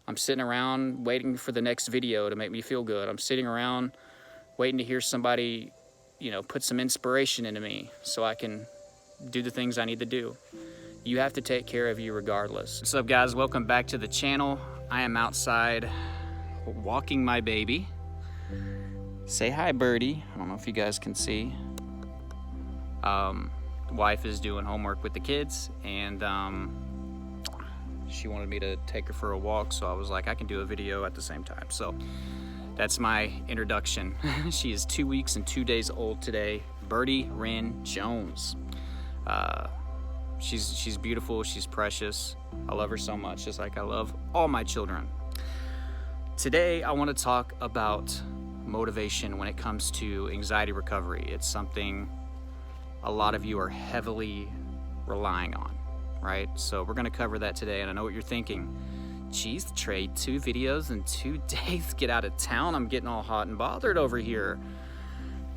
I'm sitting around waiting for the next video to make me feel good. I'm sitting around waiting to hear somebody, put some inspiration into me so I can do the things I need to do. You have to take care of you regardless. What's up, guys? Welcome back to the channel. I am outside walking my baby. Say hi, Birdie. I don't know if you guys can see. Wife is doing homework with the kids, and she wanted me to take her for a walk, so I was like, I can do a video at the same time. So that's my introduction. She is 2 weeks and 2 days old today. Birdie Wren Jones. She's beautiful, she's precious. I love her so much, just like I love all my children. Today, I want to talk about motivation when it comes to anxiety recovery. It's something a lot of you are heavily relying on, right? So we're going to cover that today, and I know what you're thinking. Geez, Trey, 2 videos in 2 days, get out of town. I'm getting all hot and bothered over here.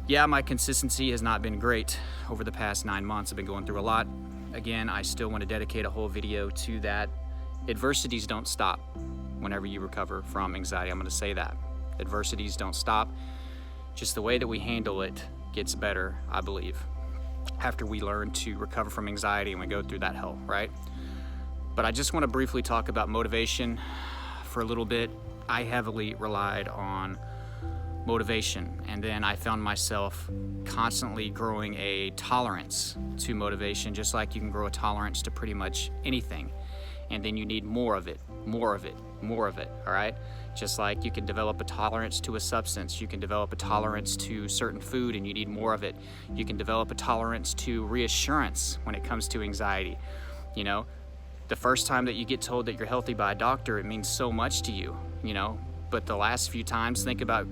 Yeah, my consistency has not been great over the past 9 months. I've been going through a lot. Again, I still want to dedicate a whole video to that. Adversities don't stop whenever you recover from anxiety. I'm going to say that. Adversities don't stop. Just the way that we handle it gets better, I believe, after we learn to recover from anxiety and we go through that hell, right? But I just want to briefly talk about motivation for a little bit. I heavily relied on motivation, and then I found myself constantly growing a tolerance to motivation, just like you can grow a tolerance to pretty much anything. And then you need more of it, more of it, more of it, all right? Just like you can develop a tolerance to a substance, you can develop a tolerance to certain food and you need more of it. You can develop a tolerance to reassurance when it comes to anxiety. The first time that you get told that you're healthy by a doctor, it means so much to you, but the last few times, think about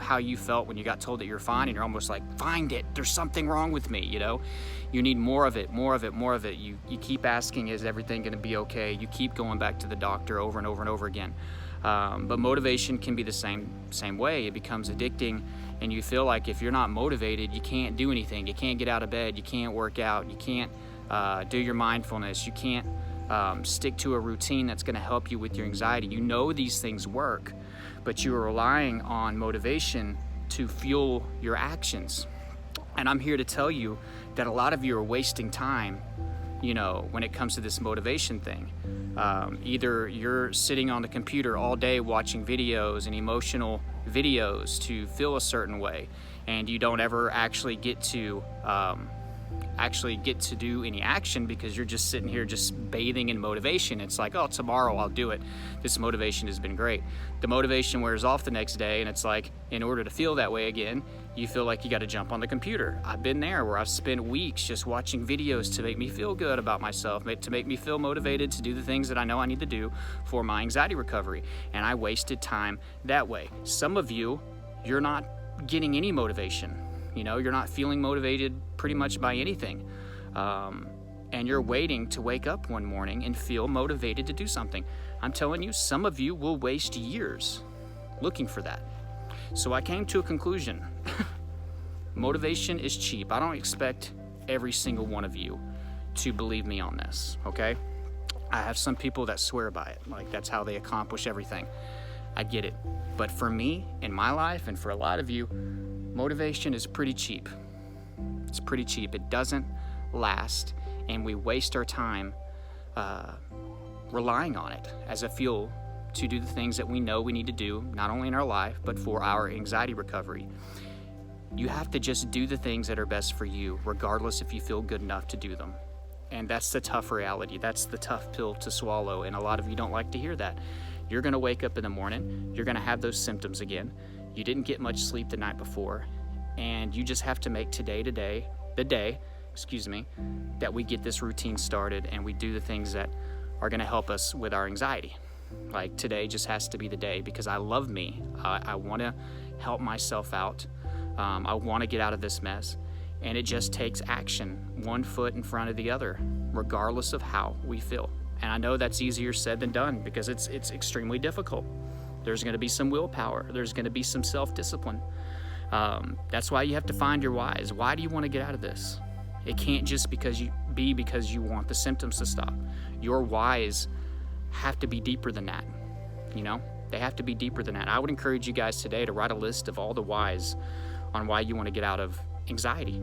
how you felt when you got told that you're fine, and you're almost like, find it, there's something wrong with me. You need more of it, more of it, more of it. You keep asking, is everything going to be okay? You keep going back to the doctor over and over and over again. But motivation can be the same way. It becomes addicting, and you feel like if you're not motivated, you can't do anything. You can't get out of bed, you can't work out, you can't do your mindfulness, you can't stick to a routine that's going to help you with your anxiety. These things work, but you are relying on motivation to fuel your actions. And I'm here to tell you that a lot of you are wasting time, when it comes to this motivation thing. Either you're sitting on the computer all day watching videos and emotional videos to feel a certain way, and you don't ever actually get to do any action because you're just sitting here just bathing in motivation. It's like, oh, tomorrow I'll do it. This motivation has been great. The motivation wears off the next day, and it's like, in order to feel that way again, you feel like you got to jump on the computer. I've been there where I've spent weeks just watching videos to make me feel good about myself, to make me feel motivated to do the things that I know I need to do for my anxiety recovery. And I wasted time that way. Some of you, you're not getting any motivation. You're not feeling motivated pretty much by anything. And you're waiting to wake up one morning and feel motivated to do something. I'm telling you, some of you will waste years looking for that. So I came to a conclusion. Motivation is cheap. I don't expect every single one of you to believe me on this, okay? I have some people that swear by it, like that's how they accomplish everything. I get it. But for me, in my life, and for a lot of you, motivation is pretty cheap. It's pretty cheap. It doesn't last, and we waste our time relying on it as a fuel to do the things that we know we need to do, not only in our life, but for our anxiety recovery. You have to just do the things that are best for you, regardless if you feel good enough to do them. And that's the tough reality. That's the tough pill to swallow, and a lot of you don't like to hear that. You're going to wake up in the morning, you're going to have those symptoms again. You didn't get much sleep the night before, and you just have to make the day that we get this routine started and we do the things that are going to help us with our anxiety. Like today just has to be the day, because I love me. I want to help myself out. I want to get out of this mess, and it just takes action, one foot in front of the other, regardless of how we feel. And I know that's easier said than done, because it's extremely difficult. There's going to be some willpower. There's going to be some self-discipline. That's why you have to find your whys. Why do you want to get out of this? It can't just because you want the symptoms to stop. Your whys have to be deeper than that. You know, they have to be deeper than that. I would encourage you guys today to write a list of all the whys on why you want to get out of anxiety,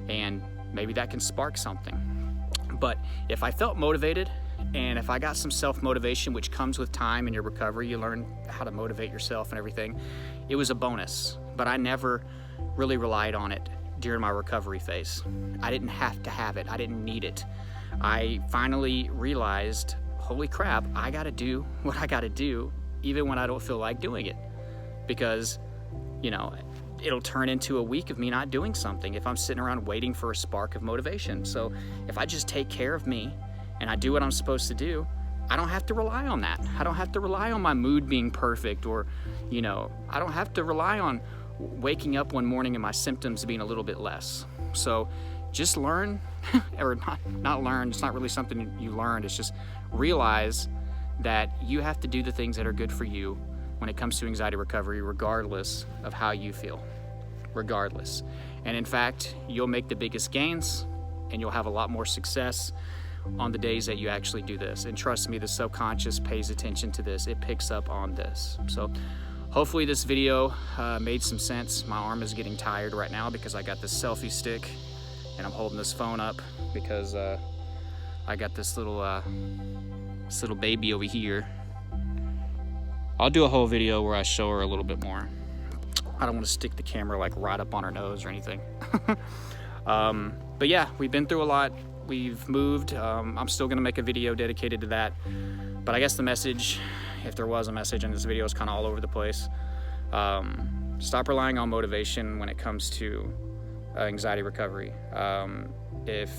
and maybe that can spark something. But if I felt motivated, and if I got some self-motivation, which comes with time in your recovery, you learn how to motivate yourself and everything, it was a bonus. But I never really relied on it during my recovery phase. I didn't have to have it. I didn't need it. I finally realized, holy crap, I gotta do what I gotta do even when I don't feel like doing it. Because, you know, it'll turn into a week of me not doing something if I'm sitting around waiting for a spark of motivation. So if I just take care of me and I do what I'm supposed to do, I don't have to rely on that. I don't have to rely on my mood being perfect, or, you know, I don't have to rely on waking up one morning and my symptoms being a little bit less. So just learn, or not learn, it's not really something you learned, it's just realize that you have to do the things that are good for you when it comes to anxiety recovery, regardless of how you feel, regardless. And in fact, you'll make the biggest gains and you'll have a lot more success on the days that you actually do this. And trust me, the subconscious pays attention to this. It picks up on this. So hopefully this video made some sense. My arm is getting tired right now because I got this selfie stick and I'm holding this phone up because I got this little baby over here. I'll do a whole video where I show her a little bit more. I don't want to stick the camera like right up on her nose or anything. But yeah, we've been through a lot. We've moved. I'm still gonna make a video dedicated to that. But I guess the message, if there was a message in this video, is kind of all over the place. Stop relying on motivation when it comes to anxiety recovery. If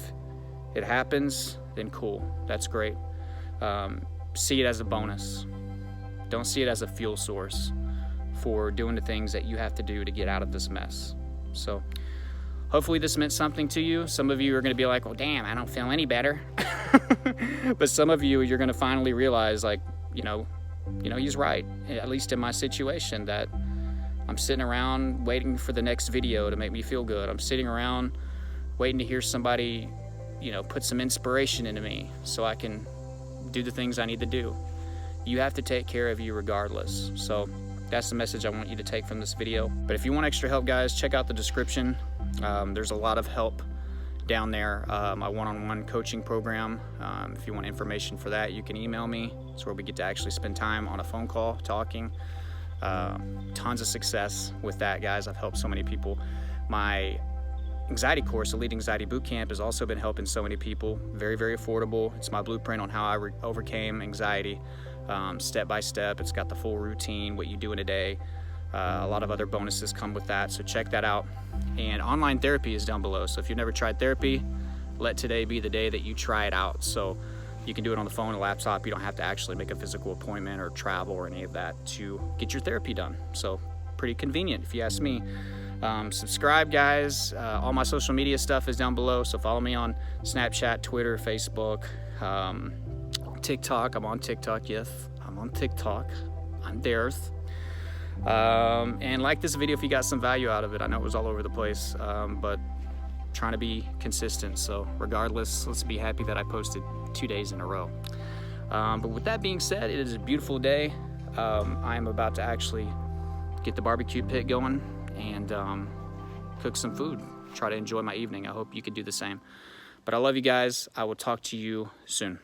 it happens, then cool, that's great. See it as a bonus. Don't see it as a fuel source for doing the things that you have to do to get out of this mess. So hopefully this meant something to you. Some of you are gonna be like, well, damn, I don't feel any better. But some of you, you're gonna finally realize, like, you know, he's right, at least in my situation, that I'm sitting around waiting for the next video to make me feel good. I'm sitting around waiting to hear somebody, you know, put some inspiration into me so I can do the things I need to do. You have to take care of you regardless. So that's the message I want you to take from this video. But if you want extra help, guys, check out the description. There's a lot of help down there. My one-on-one coaching program. If you want information for that, you can email me. It's where we get to actually spend time on a phone call talking. Tons of success with that, guys. I've helped so many people. My anxiety course, Elite Anxiety Bootcamp, has also been helping so many people. Very, very affordable. It's my blueprint on how I overcame anxiety, step by step. It's got the full routine, what you do in a day. A lot of other bonuses come with that, so check that out. And online therapy is down below. So if you've never tried therapy, let today be the day that you try it out. So you can do it on the phone or laptop. You don't have to actually make a physical appointment or travel or any of that to get your therapy done. So pretty convenient if you ask me. Subscribe, guys. All my social media stuff is down below. So follow me on Snapchat, Twitter, Facebook, TikTok. I'm on TikTok. Yes, I'm on TikTok. I'm there. And like this video if you got some value out of it. I know it was all over the place, but trying to be consistent. So regardless, let's be happy that I posted 2 days in a row. But with that being said, it is a beautiful day. I am about to actually get the barbecue pit going and cook some food, try to enjoy my evening. I hope you could do the same. But I love you guys. I will talk to you soon.